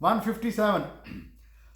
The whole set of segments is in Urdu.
157,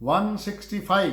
165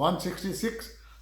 166,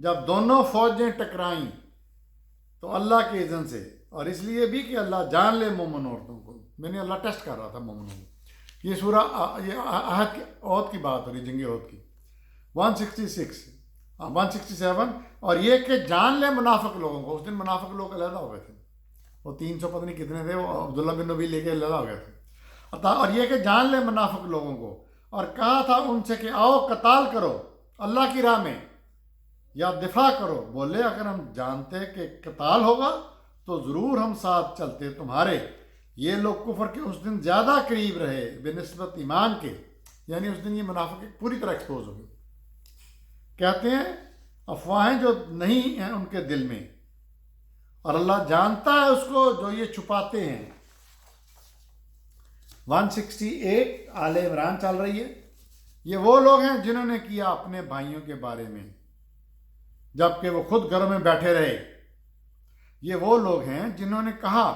جب دونوں فوجیں ٹکرائیں تو اللہ کے اذن سے، اور اس لیے بھی کہ اللہ جان لے مومن عورتوں کو. میں نے اللہ ٹیسٹ کر رہا تھا مومنوں کو. یہ سورہ یہ عہد کی عہد کی بات ہو رہی، جنگ عہد کی 166 167. اور یہ کہ جان لے منافق لوگوں کو. اس دن منافق لوگ علیحدہ ہو گئے تھے، وہ 300 پتہ نہیں کتنے تھے، وہ عبداللہ بن نبی لے کے علیحدہ ہو گئے تھے. اور یہ کہ جان لے منافق لوگوں کو، اور کہا تھا ان سے کہ آؤ قتال کرو اللہ کی راہ میں یا دفاع کرو. بولے اگر ہم جانتے کہ قتال ہوگا تو ضرور ہم ساتھ چلتے تمہارے. یہ لوگ کفر کے اس دن زیادہ قریب رہے بے نسبت ایمان کے. یعنی اس دن یہ منافق پوری طرح ایکسپوز ہو گئی. کہتے ہیں افواہیں جو نہیں ہیں ان کے دل میں، اور اللہ جانتا ہے اس کو جو یہ چھپاتے ہیں. 168 آل عمران چل رہی ہے. یہ وہ لوگ ہیں جنہوں نے کیا اپنے بھائیوں کے بارے میں جبکہ وہ خود گھروں میں بیٹھے رہے. یہ وہ لوگ ہیں جنہوں نے کہا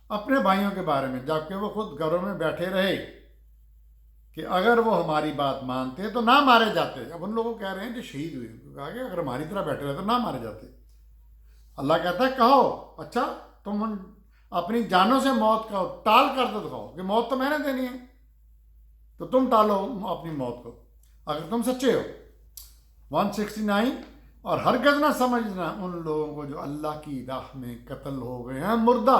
اپنے بھائیوں کے بارے میں جبکہ وہ خود گھروں میں بیٹھے رہے کہ اگر وہ ہماری بات مانتے تو نہ مارے جاتے. اب ان لوگوں کو کہہ رہے ہیں جو شہید ہوئے، کہا کہ اگر ہماری طرح بیٹھے رہتے تو نہ مارے جاتے. اللہ کہتا ہے کہو اچھا تم اپنی جانوں سے موت کا ٹال کر دو، دکھاؤ کہ موت تو میں نے دینی ہے، تو تم ٹالو اپنی موت کو اگر تم سچے ہو. 169. اور ہرگز نہ سمجھنا ان لوگوں کو جو اللہ کی راہ میں قتل ہو گئے ہیں مردہ،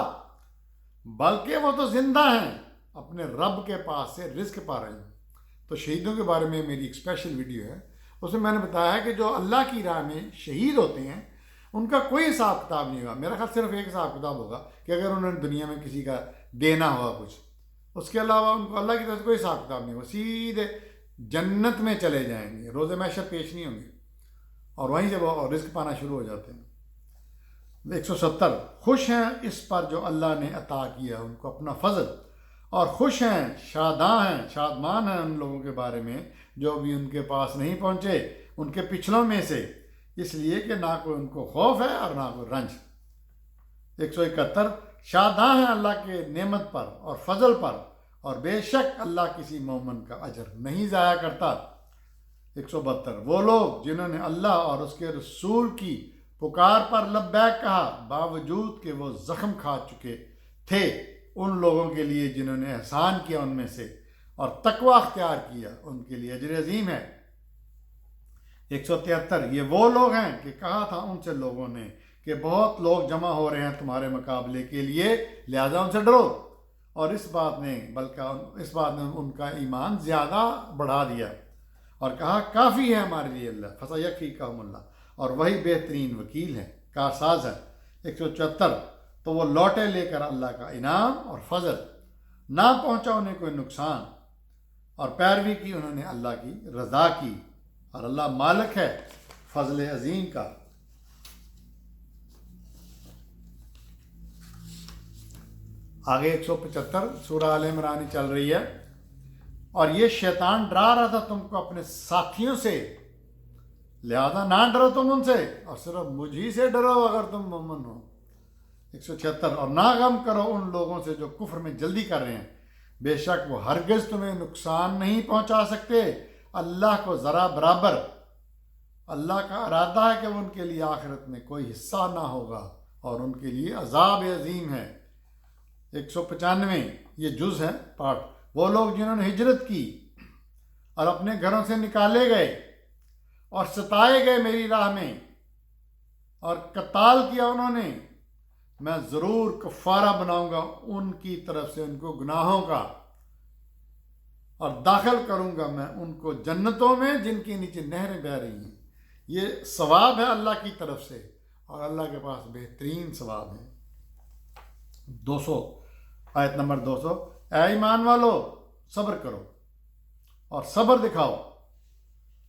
بلکہ وہ تو زندہ ہیں، اپنے رب کے پاس سے رزق پا رہے ہیں. تو شہیدوں کے بارے میں میری ایک اسپیشل ویڈیو ہے، اس میں نے بتایا ہے کہ جو اللہ کی راہ میں شہید ہوتے ہیں ان کا کوئی حساب کتاب نہیں ہوگا. میرا خیال صرف ایک حساب کتاب ہوگا کہ اگر انہوں نے دنیا میں کسی کا دینا ہوا کچھ، اس کے علاوہ ان کو اللہ کی طرف سے کوئی حساب کتاب نہیں ہوگا. سیدھے جنت میں چلے جائیں گے، روز محشر پیش نہیں ہوں گے، اور وہیں سے وہ رزق پانا شروع ہو جاتے ہیں. 170. خوش ہیں اس پر جو اللہ نے عطا کیا ان کو اپنا فضل، اور خوش ہیں شادمان ہیں ان لوگوں کے بارے میں جو بھی ان کے پاس نہیں پہنچے ان کے پچھلوں میں سے، اس لیے کہ نہ کوئی ان کو خوف ہے اور نہ کوئی رنج. 171. شاداں ہیں اللہ کے نعمت پر اور فضل پر، اور بے شک اللہ کسی مومن کا اجر نہیں ضائع کرتا. 172. وہ لوگ جنہوں نے اللہ اور اس کے رسول کی پکار پر لبیک کہا باوجود کہ وہ زخم کھا چکے تھے، ان لوگوں کے لیے جنہوں نے احسان کیا ان میں سے اور تقوی اختیار کیا ان کے لیے اجر عظیم ہے. 173. یہ وہ لوگ ہیں کہ کہا تھا ان سے لوگوں نے کہ بہت لوگ جمع ہو رہے ہیں تمہارے مقابلے کے لیے، لہذا ان سے ڈرو، اور اس بات نے ان کا ایمان زیادہ بڑھا دیا اور کہا کافی ہے ہمارے لیے اللہ، فسیکفیکہم اللہ، اور وہی بہترین وکیل ہے، کارساز ہے. 174. تو وہ لوٹے لے کر اللہ کا انعام اور فضل، نہ پہنچا انہیں کوئی نقصان، اور پیروی کی انہوں نے اللہ کی رضا کی، اور اللہ مالک ہے فضل عظیم کا. آگے 175 سورہ آل عمران چل رہی ہے. اور یہ شیطان ڈرا رہا تھا تم کو اپنے ساتھیوں سے، لہذا نہ ڈرو تم ان سے، اور صرف مجھ سے ڈرو اگر تم مومن ہو. 176. اور نہ غم کرو ان لوگوں سے جو کفر میں جلدی کر رہے ہیں، بے شک وہ ہرگز تمہیں نقصان نہیں پہنچا سکتے اللہ کو ذرا برابر. اللہ کا ارادہ ہے کہ ان کے لیے آخرت میں کوئی حصہ نہ ہوگا اور ان کے لیے عذاب عظیم ہے. 195. یہ جز ہے پارٹ. وہ لوگ جنہوں نے ہجرت کی اور اپنے گھروں سے نکالے گئے اور ستائے گئے میری راہ میں اور قتال کیا انہوں نے، میں ضرور کفارہ بناؤں گا ان کی طرف سے ان کو گناہوں کا، اور داخل کروں گا میں ان کو جنتوں میں جن کے نیچے نہریں بہہ رہی ہیں. یہ ثواب ہے اللہ کی طرف سے، اور اللہ کے پاس بہترین ثواب ہے. 200 آیت نمبر 200. اے ایمان والو صبر کرو اور صبر دکھاؤ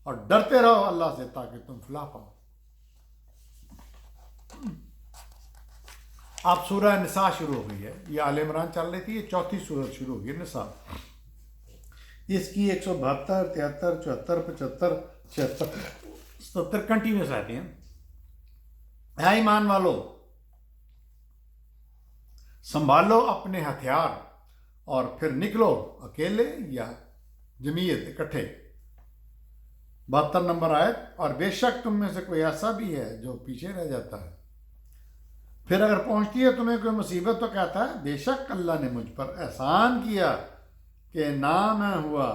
اور ڈرتے رہو اللہ سے تاکہ تم فلاح پاؤ. اب سورہ نساء شروع ہو گئی ہے. یہ آل عمران چل رہی تھی، یہ چوتھی سورت شروع ہو گئی نساء. اس کی 172 73 74 75 76 77 کنٹینیوس آتی ہیں. اے ایمان والو سنبھالو اپنے ہتھیار اور پھر نکلو اکیلے یا جمعیت اکٹھے. 72 نمبر آیت، اور بے شک تم میں سے کوئی ایسا بھی ہے جو پیچھے رہ جاتا ہے، پھر اگر پہنچتی ہے تمہیں کوئی مصیبت تو کہتا ہے بے شک اللہ نے مجھ پر احسان کیا کہ نہ میں ہوا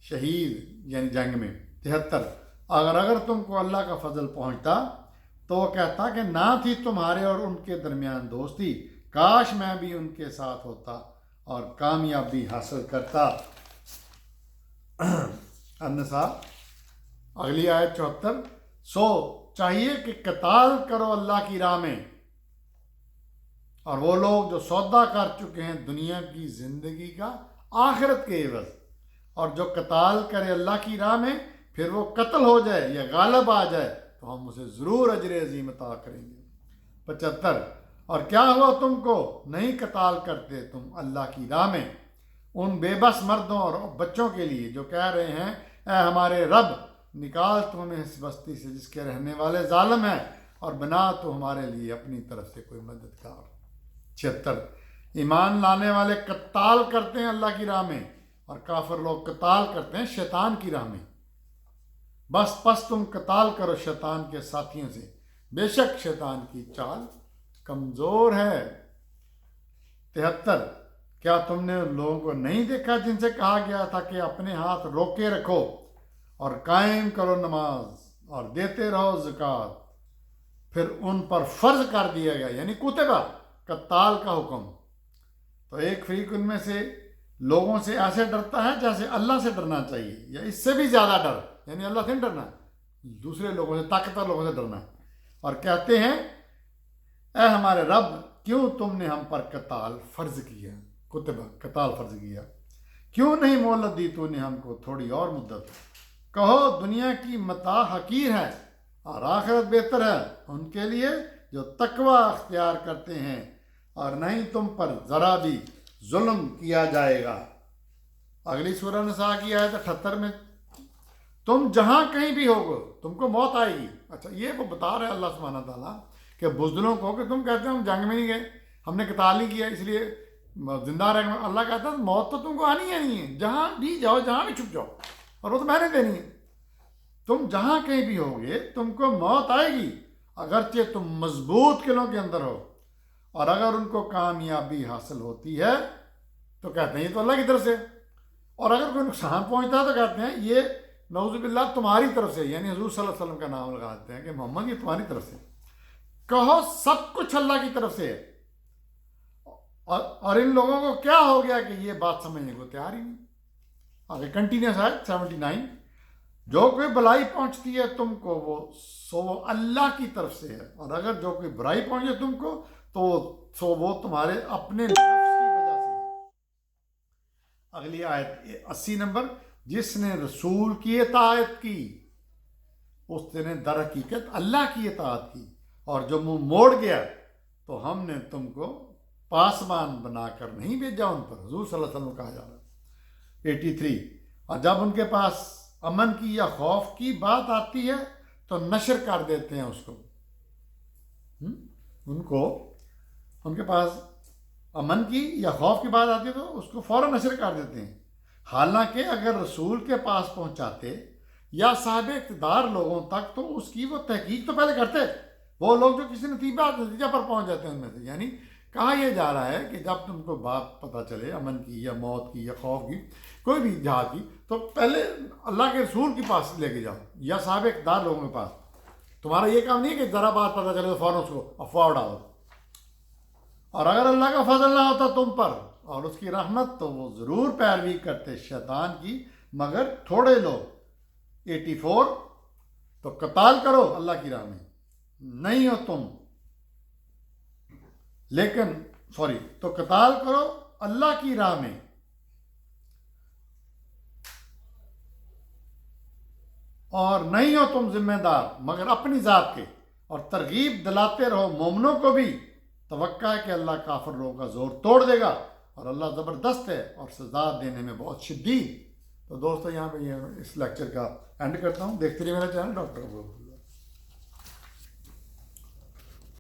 شہید یعنی جنگ میں۔ 73، اگر تم کو اللہ کا فضل پہنچتا تو وہ کہتا کہ نہ تھی تمہارے اور ان کے درمیان دوستی، کاش میں بھی ان کے ساتھ ہوتا اور کامیابی حاصل کرتا۔ النساء اگلی آیت 74، سو چاہیے کہ قتال کرو اللہ کی راہ میں، اور وہ لوگ جو سودا کر چکے ہیں دنیا کی زندگی کا آخرت کے عوض، اور جو قتال کرے اللہ کی راہ میں پھر وہ قتل ہو جائے یا غالب آ جائے تو ہم اسے ضرور اجر عظیم عطا کریں گے۔ 75، اور کیا ہوا تم کو نہیں قتال کرتے تم اللہ کی راہ میں ان بے بس مردوں اور بچوں کے لیے جو کہہ رہے ہیں اے ہمارے رب نکال تو ہمیں اس بستی سے جس کے رہنے والے ظالم ہیں، اور بنا تو ہمارے لیے اپنی طرف سے کوئی مددگار۔ 76، ایمان لانے والے قتال کرتے ہیں اللہ کی راہ میں اور کافر لوگ قتال کرتے ہیں شیطان کی راہ میں، بس پس تم قتال کرو شیطان کے ساتھیوں سے، بے شک شیطان کی چال کمزور ہے۔ 73، کیا تم نے ان لوگوں کو نہیں دیکھا جن سے کہا گیا تھا کہ اپنے ہاتھ روکے رکھو اور قائم کرو نماز اور دیتے رہو زکوٰۃ، پھر ان پر فرض کر دیا گیا یعنی کتبہ قتال کا حکم، تو ایک فریق ان میں سے لوگوں سے ایسے ڈرتا ہے جیسے اللہ سے ڈرنا چاہیے یا اس سے بھی زیادہ ڈر، یعنی اللہ سے نہیں ڈرنا، دوسرے لوگوں سے طاقتور لوگوں سے ڈرنا ہے، اور کہتے ہیں اے ہمارے رب کیوں تم نے ہم پر قتال فرض کیا، کتبہ قتال فرض کیا، کیوں نہیں مہلت دی تو نے ہم کو تھوڑی اور مدت، کہو دنیا کی متاع حقیر ہے اور آخرت بہتر ہے ان کے لیے جو تقوی اختیار کرتے ہیں، اور نہیں تم پر ذرا بھی ظلم کیا جائے گا۔ اگلی سورہ نساء کی آیت 78 میں، تم جہاں کہیں بھی ہوگو تم کو موت آئے گی۔ اچھا یہ وہ بتا رہے اللہ سبحانہ تعالیٰ کہ بزدلوں کو کہ تم کہتے ہیں ہم جنگ میں نہیں گئے، ہم نے قتال نہیں کیا اس لیے زندہ رہے، اللہ کہتا ہے موت تو تم کو آنی ہے نہیں ہے، جہاں بھی جاؤ جہاں بھی چھپ جاؤ، اور وہ تو میں نے دینی ہے، تم جہاں کہیں بھی ہوگے تم کو موت آئے گی، اگرچہ تم مضبوط قلعوں کے اندر ہو، اور اگر ان کو کامیابی حاصل ہوتی ہے تو کہتے ہیں یہ تو اللہ کی طرف سے، اور اگر کوئی نقصان پہنچتا ہے تو کہتے ہیں یہ نعوذ باللہ تمہاری طرف سے، یعنی حضور صلی اللہ علیہ وسلم کا نام لگاتے ہیں کہ محمد یہ تمہاری طرف سے۔ کہو سب کچھ اللہ کی طرف سے ہے، اور ان لوگوں کو کیا ہو گیا کہ یہ بات سمجھنے کو تیار ہی نہیں۔ آگے کنٹینیوس ہے 79، جو کوئی بلائی پہنچتی ہے تم کو وہ اللہ کی طرف سے ہے، اور اگر جو کوئی برائی پہنچے تم کو تو وہ تمہارے اپنے نفس کی وجہ سے۔ اگلی آیت 80 نمبر، جس نے رسول کی اطاعت کی اس نے در حقیقت اللہ کی اطاعت کی، اور جو منہ موڑ گیا تو ہم نے تم کو پاسبان بنا کر نہیں بھیجا ان پر، حضور صلی اللہ علیہ وسلم کہا جا رہا ہے۔ 83، اور جب ان کے پاس امن کی یا خوف کی بات آتی ہے تو نشر کر دیتے ہیں اس کو، ان کے پاس امن کی یا خوف کی بات آتی ہے تو اس کو فوراً نشر کر دیتے ہیں، حالانکہ اگر رسول کے پاس پہنچاتے یا صاحب اقتدار لوگوں تک تو اس کی وہ تحقیق تو پہلے کرتے، وہ لوگ جو کسی نتیجہ پر پہنچ جاتے ہیں ان میں سے، یعنی کہا یہ جا رہا ہے کہ جب تم کو بات پتہ چلے امن کی یا موت کی یا خوف کی کوئی بھی جہاد کی تو پہلے اللہ کے رسول کے پاس لے کے جاؤ یا صاحب اقتدار لوگوں کے پاس، تمہارا یہ کام نہیں ہے کہ ذرا بات پتہ چلے تو فوراً اس کو افواہ اڑاؤ، اور اگر اللہ کا فضل نہ ہوتا تم پر اور اس کی رحمت تو وہ ضرور پیروی کرتے شیطان کی مگر تھوڑے لوگ۔ 84، تو قتال کرو اللہ کی راہ میں نہیں ہو تم، تو قتال کرو اللہ کی راہ میں اور نہیں ہو تم ذمہ دار مگر اپنی ذات کے، اور ترغیب دلاتے رہو مومنوں کو بھی، توقع ہے کہ اللہ کافر لوگوں کا زور توڑ دے گا اور اللہ زبردست ہے اور سزا دینے میں بہت شدید۔ تو دوستو یہاں پہ اس لیکچر کا اینڈ کرتا ہوں، دیکھتے رہیے میرا چینل ڈاکٹر ابو۔